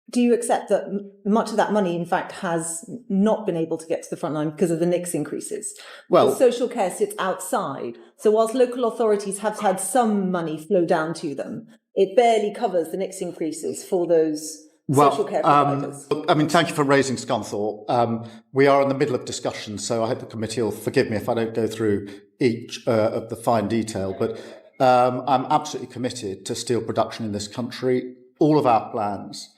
do you accept that much of that money, in fact, has not been able to get to the front line because of the NICS increases? Well, because social care sits outside. So whilst local authorities have had some money flow down to them, it barely covers the NICS increases for those social care providers. Thank you for raising Scunthorpe. We are in the middle of discussion, so I hope the committee will forgive me if I don't go through each of the fine detail, but I'm absolutely committed to steel production in this country. All of our plans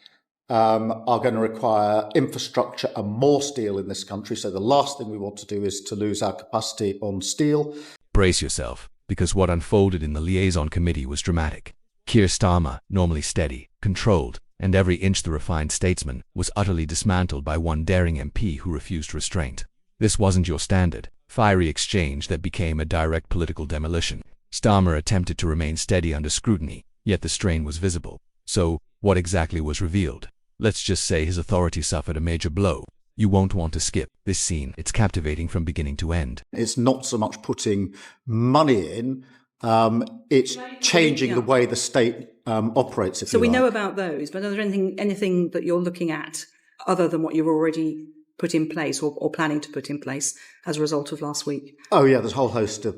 are going to require infrastructure and more steel in this country. So the last thing we want to do is to lose our capacity on steel. Brace yourself, because what unfolded in the liaison committee was dramatic. Keir Starmer, normally steady, controlled, and every inch the refined statesman, was utterly dismantled by one daring MP who refused restraint. This wasn't your standard, fiery exchange that became a direct political demolition. Starmer attempted to remain steady under scrutiny, yet the strain was visible. So, what exactly was revealed? Let's just say his authority suffered a major blow. You won't want to skip this scene. It's captivating from beginning to end. It's not so much putting money in, it's changing the way the state operates, if you like. So we know about those, but are there anything that you're looking at other than what you've already put in place or planning to put in place as a result of last week? Oh, yeah, there's a whole host of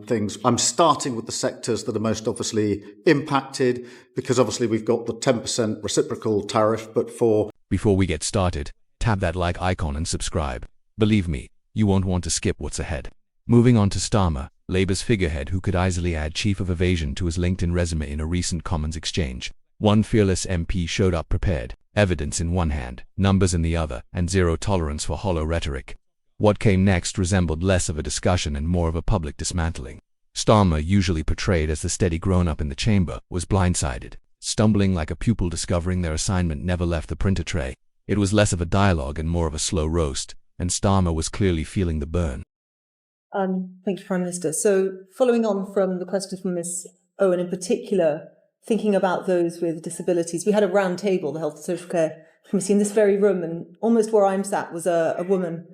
things. I'm starting with the sectors that are most obviously impacted, because obviously we've got the 10% reciprocal tariff, but for... Before we get started, tap that like icon and subscribe. Believe me, you won't want to skip what's ahead. Moving on to Starmer, Labour's figurehead who could easily add chief of evasion to his LinkedIn resume in a recent Commons exchange. One fearless MP showed up prepared, evidence in one hand, numbers in the other, and zero tolerance for hollow rhetoric. What came next resembled less of a discussion and more of a public dismantling. Starmer, usually portrayed as the steady grown-up in the chamber, was blindsided, stumbling like a pupil discovering their assignment never left the printer tray. It was less of a dialogue and more of a slow roast, and Starmer was clearly feeling the burn. Thank you, Prime Minister. So, following on from the question from Ms. Owen in particular, thinking about those with disabilities, we had a round table, the Health and Social Care Committee, in this very room, and almost where I'm sat was a woman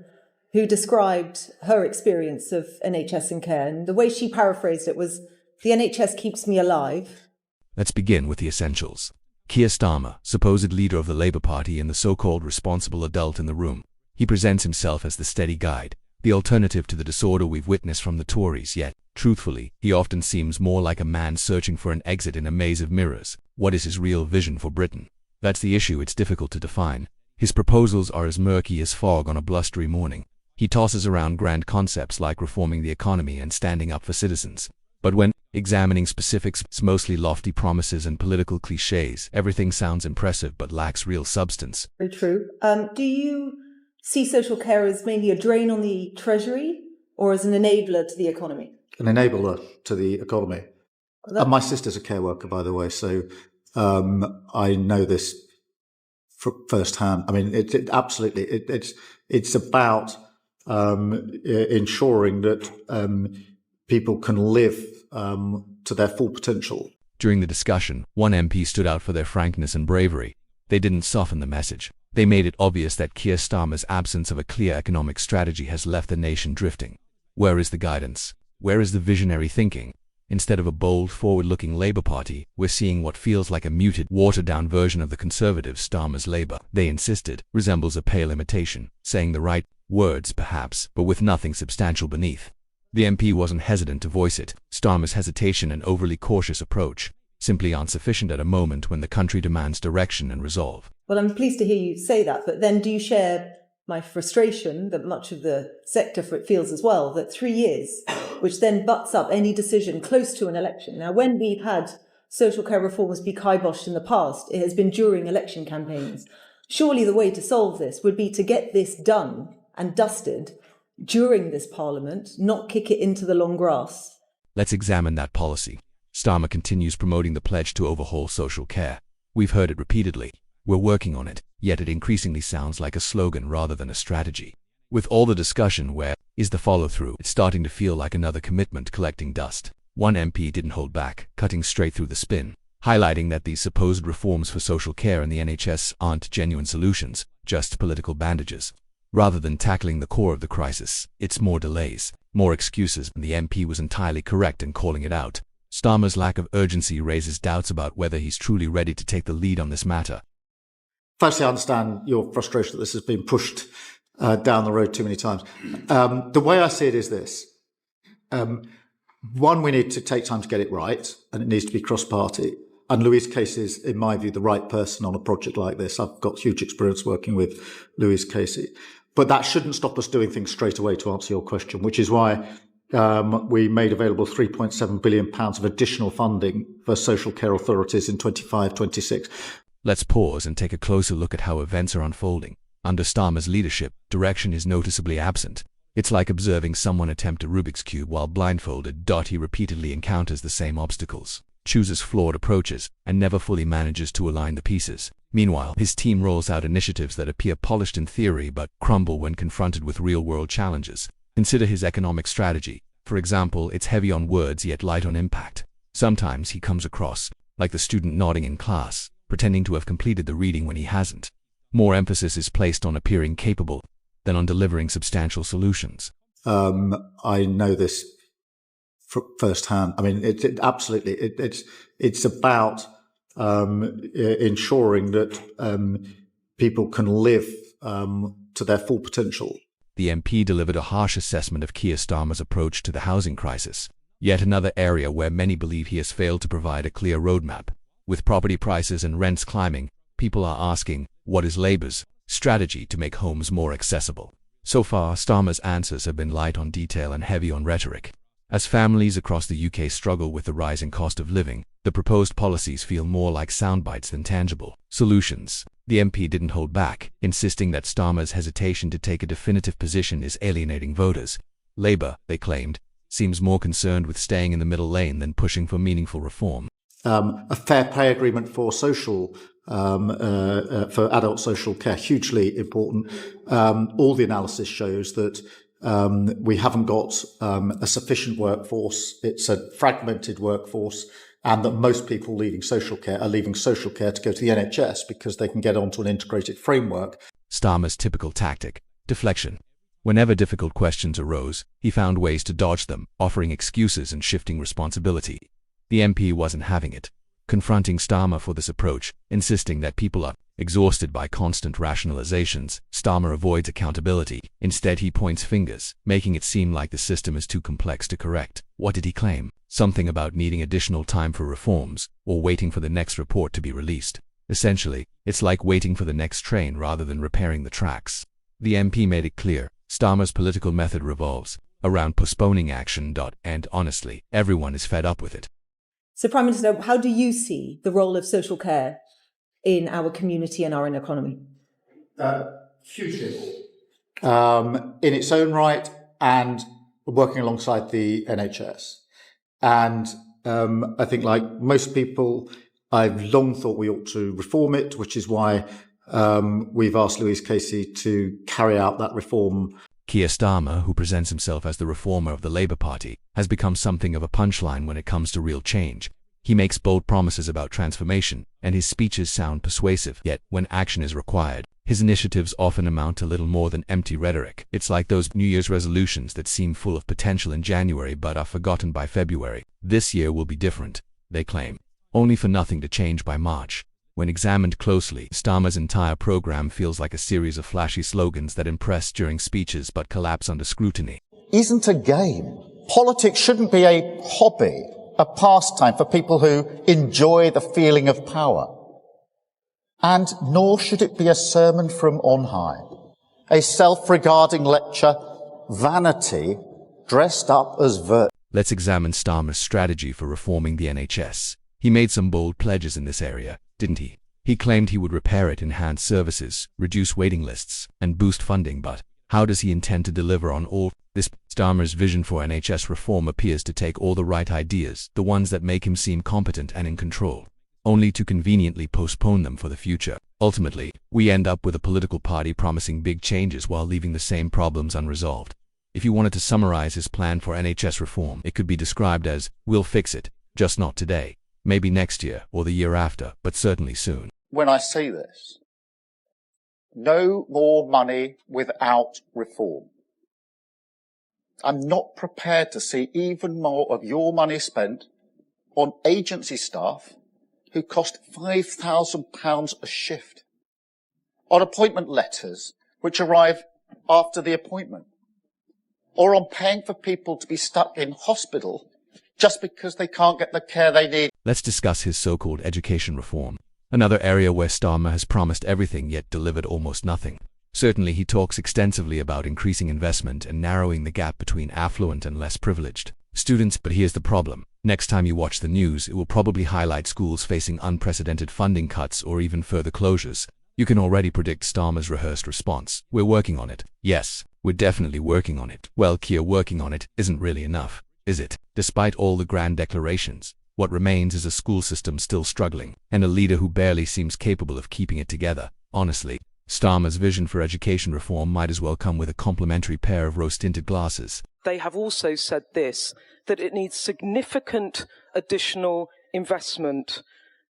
who described her experience of NHS and care, and the way she paraphrased it was, "The NHS keeps me alive." Let's begin with the essentials. Keir Starmer, supposed leader of the Labour Party and the so-called responsible adult in the room. He presents himself as the steady guide, the alternative to the disorder we've witnessed from the Tories, yet, truthfully, he often seems more like a man searching for an exit in a maze of mirrors. What is his real vision for Britain? That's the issue. It's difficult to define. His proposals are as murky as fog on a blustery morning. He tosses around grand concepts like reforming the economy and standing up for citizens. But when examining specifics, it's mostly lofty promises and political cliches. Everything sounds impressive but lacks real substance. Very true. Do you see social care as mainly a drain on the Treasury or as an enabler to the economy? An enabler to the economy. And my sister's a care worker, by the way, so I know this firsthand. I mean, it's about ensuring that people can live to their full potential. During the discussion, one MP stood out for their frankness and bravery. They didn't soften the message. They made it obvious that Keir Starmer's absence of a clear economic strategy has left the nation drifting. Where is the guidance? Where is the visionary thinking? Instead of a bold, forward-looking Labour Party, we're seeing what feels like a muted, watered-down version of the Conservatives' Starmer's Labour. They insisted, resembles a pale imitation, saying the right words perhaps, but with nothing substantial beneath. The MP wasn't hesitant to voice it. Starmer's hesitation and overly cautious approach simply aren't sufficient at a moment when the country demands direction and resolve. Well, I'm pleased to hear you say that, but then do you share my frustration that much of the sector feels as well, that 3 years, which then butts up any decision close to an election. Now, when we've had social care reforms be kiboshed in the past, it has been during election campaigns. Surely the way to solve this would be to get this done and dusted during this Parliament, not kick it into the long grass. Let's examine that policy. Starmer continues promoting the pledge to overhaul social care. We've heard it repeatedly. We're working on it, yet it increasingly sounds like a slogan rather than a strategy. With all the discussion, where is the follow-through? It's starting to feel like another commitment collecting dust. One MP didn't hold back, cutting straight through the spin, highlighting that these supposed reforms for social care and the NHS aren't genuine solutions, just political bandages. Rather than tackling the core of the crisis, it's more delays, more excuses, and the MP was entirely correct in calling it out. Starmer's lack of urgency raises doubts about whether he's truly ready to take the lead on this matter. firstly, I understand your frustration that this has been pushed down the road too many times. The way I see it is this. One, we need to take time to get it right, and it needs to be cross-party. And Louise Casey is, in my view, the right person on a project like this. I've got huge experience working with Louise Casey. But that shouldn't stop us doing things straight away, to answer your question, which is why we made available £3.7 billion of additional funding for social care authorities in 25-26. Let's pause and take a closer look at how events are unfolding. Under Starmer's leadership, direction is noticeably absent. It's like observing someone attempt a Rubik's Cube while blindfolded. He repeatedly encounters the same obstacles, chooses flawed approaches, and never fully manages to align the pieces. Meanwhile, his team rolls out initiatives that appear polished in theory but crumble when confronted with real-world challenges. Consider his economic strategy. For example, it's heavy on words yet light on impact. Sometimes he comes across like the student nodding in class, pretending to have completed the reading when he hasn't. More emphasis is placed on appearing capable than on delivering substantial solutions. I know this firsthand. I mean, it's about ensuring that people can live to their full potential. The MP delivered a harsh assessment of Keir Starmer's approach to the housing crisis, yet another area where many believe he has failed to provide a clear roadmap. With property prices and rents climbing, people are asking, what is Labour's strategy to make homes more accessible? So far, Starmer's answers have been light on detail and heavy on rhetoric. As families across the UK struggle with the rising cost of living, the proposed policies feel more like soundbites than tangible solutions. The MP didn't hold back, insisting that Starmer's hesitation to take a definitive position is alienating voters. Labour, they claimed, seems more concerned with staying in the middle lane than pushing for meaningful reform. A fair pay agreement for for adult social care, hugely important. All the analysis shows that we haven't got a sufficient workforce. It's a fragmented workforce, and that most people leaving social care are leaving social care to go to the NHS because they can get onto an integrated framework. Starmer's typical tactic, deflection. Whenever difficult questions arose, he found ways to dodge them, offering excuses and shifting responsibility. The MP wasn't having it, confronting Starmer for this approach, insisting that people are exhausted by constant rationalizations. Starmer avoids accountability. Instead, he points fingers, making it seem like the system is too complex to correct. What did he claim? Something about needing additional time for reforms, or waiting for the next report to be released. Essentially, it's like waiting for the next train rather than repairing the tracks. The MP made it clear, Starmer's political method revolves around postponing action. And honestly, everyone is fed up with it. So, Prime Minister, how do you see the role of social care in our community and our economy? Hugely important. In its own right, and working alongside the NHS. And I think, like most people, I've long thought we ought to reform it, which is why we've asked Louise Casey to carry out that reform. Keir Starmer, who presents himself as the reformer of the Labour Party, has become something of a punchline when it comes to real change. He makes bold promises about transformation, and his speeches sound persuasive, yet when action is required, his initiatives often amount to little more than empty rhetoric. It's like those New Year's resolutions that seem full of potential in January but are forgotten by February. This year will be different, they claim, only for nothing to change by March. When examined closely, Starmer's entire program feels like a series of flashy slogans that impress during speeches but collapse under scrutiny. Isn't a game. Politics shouldn't be a hobby, a pastime for people who enjoy the feeling of power. And nor should it be a sermon from on high, a self-regarding lecture, vanity dressed up as virtue. Let's examine Starmer's strategy for reforming the NHS. He made some bold pledges in this area, didn't he? He claimed he would repair it, enhance services, reduce waiting lists, and boost funding, but how does he intend to deliver on all this? Starmer's vision for NHS reform appears to take all the right ideas, the ones that make him seem competent and in control, only to conveniently postpone them for the future. Ultimately, we end up with a political party promising big changes while leaving the same problems unresolved. If you wanted to summarize his plan for NHS reform, it could be described as, we'll fix it, just not today. Maybe next year or the year after, but certainly soon. When I say this, no more money without reform. I'm not prepared to see even more of your money spent on agency staff who cost £5,000 a shift. on appointment letters which arrive after the appointment, or on paying for people to be stuck in hospital just because they can't get the care they need. Let's discuss his so-called education reform, another area where Starmer has promised everything yet delivered almost nothing. Certainly he talks extensively about increasing investment and narrowing the gap between affluent and less privileged students, but here's the problem. Next time you watch the news, it will probably highlight schools facing unprecedented funding cuts or even further closures. You can already predict Starmer's rehearsed response. We're working on it. Yes, we're definitely working on it. Well, Keir, working on it isn't really enough, is it? Despite all the grand declarations, what remains is a school system still struggling, and a leader who barely seems capable of keeping it together. Honestly, Starmer's vision for education reform might as well come with a complimentary pair of rose-tinted glasses. They have also said this, that it needs significant additional investment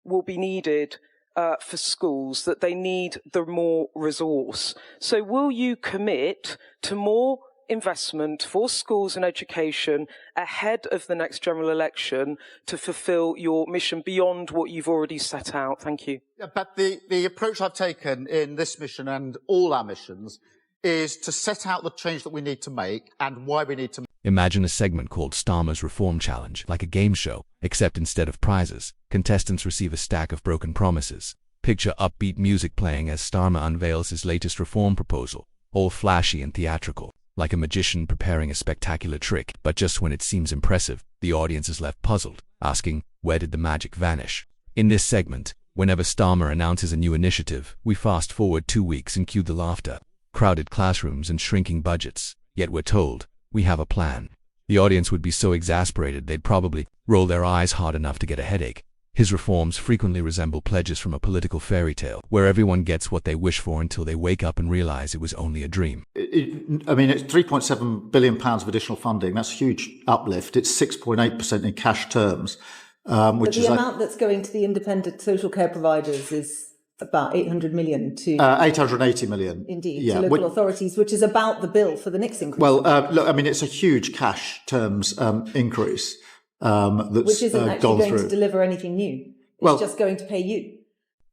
will be needed for schools, that they need the more resource. So will you commit to more investment for schools and education ahead of the next general election to fulfil your mission beyond what you've already set out? Thank you. Yeah, but the approach I've taken in this mission and all our missions is to set out the change that we need to make and why we need to. Imagine a segment called Starmer's Reform Challenge, like a game show, except instead of prizes, contestants receive a stack of broken promises. Picture upbeat music playing as Starmer unveils his latest reform proposal, all flashy and theatrical, like a magician preparing a spectacular trick. But just when it seems impressive, the audience is left puzzled, asking, where did the magic vanish? In this segment, whenever Starmer announces a new initiative, we fast forward 2 weeks and cue the laughter, crowded classrooms and shrinking budgets. Yet we're told, we have a plan. The audience would be so exasperated they'd probably roll their eyes hard enough to get a headache. His reforms frequently resemble pledges from a political fairy tale, where everyone gets what they wish for until they wake up and realize it was only a dream. I mean, it's £3.7 billion of additional funding. That's a huge uplift. It's 6.8% in cash terms, which is the amount that's going to the independent social care providers is about 800 million to 880 million. Indeed, yeah, to local authorities, which is about the bill for the next increase. Well, look, I mean, it's a huge cash terms increase that's which isn't actually gone going through. to deliver anything new. It's just going to pay you.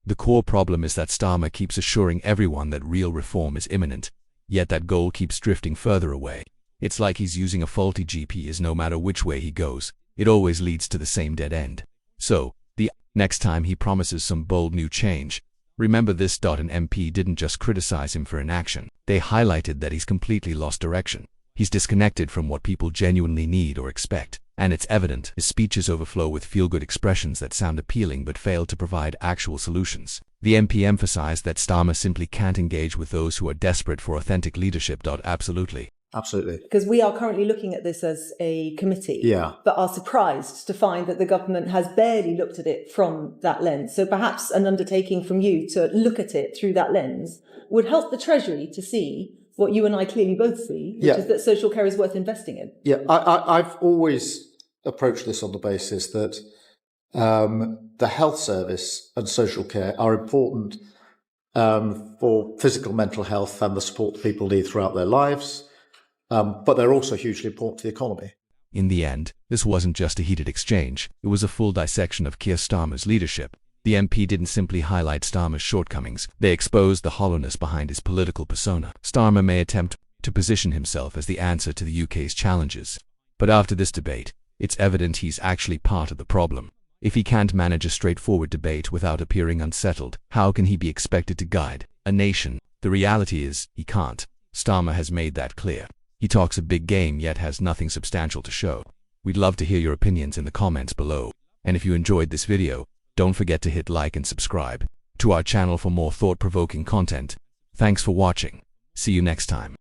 The core problem is that Starmer keeps assuring everyone that real reform is imminent, yet that goal keeps drifting further away. It's like he's using a faulty GPS. No matter which way he goes, it always leads to the same dead end. So, the next time he promises some bold new change, remember this. An MP didn't just criticize him for inaction. They highlighted that he's completely lost direction. He's disconnected from what people genuinely need or expect. And it's evident his speeches overflow with feel-good expressions that sound appealing but fail to provide actual solutions. The MP emphasized that Starmer simply can't engage with those who are desperate for authentic leadership. Absolutely. Absolutely. Because we are currently looking at this as a committee, Yeah. but are surprised to find that the government has barely looked at it from that lens. So perhaps an undertaking from you to look at it through that lens would help the Treasury to see what you and I clearly both see, which is that social care is worth investing in. Yeah, I've always approached this on the basis that the health service and social care are important for physical, mental health and the support that people need throughout their lives, but they're also hugely important to the economy. In the end, this wasn't just a heated exchange, it was a full dissection of Keir Starmer's leadership. The MP didn't simply highlight Starmer's shortcomings, they exposed the hollowness behind his political persona. Starmer may attempt to position himself as the answer to the UK's challenges, but after this debate, it's evident he's actually part of the problem. If he can't manage a straightforward debate without appearing unsettled, how can he be expected to guide a nation? The reality is, he can't. Starmer has made that clear. He talks a big game yet has nothing substantial to show. We'd love to hear your opinions in the comments below. And if you enjoyed this video, don't forget to hit like and subscribe to our channel for more thought-provoking content. Thanks for watching. See you next time.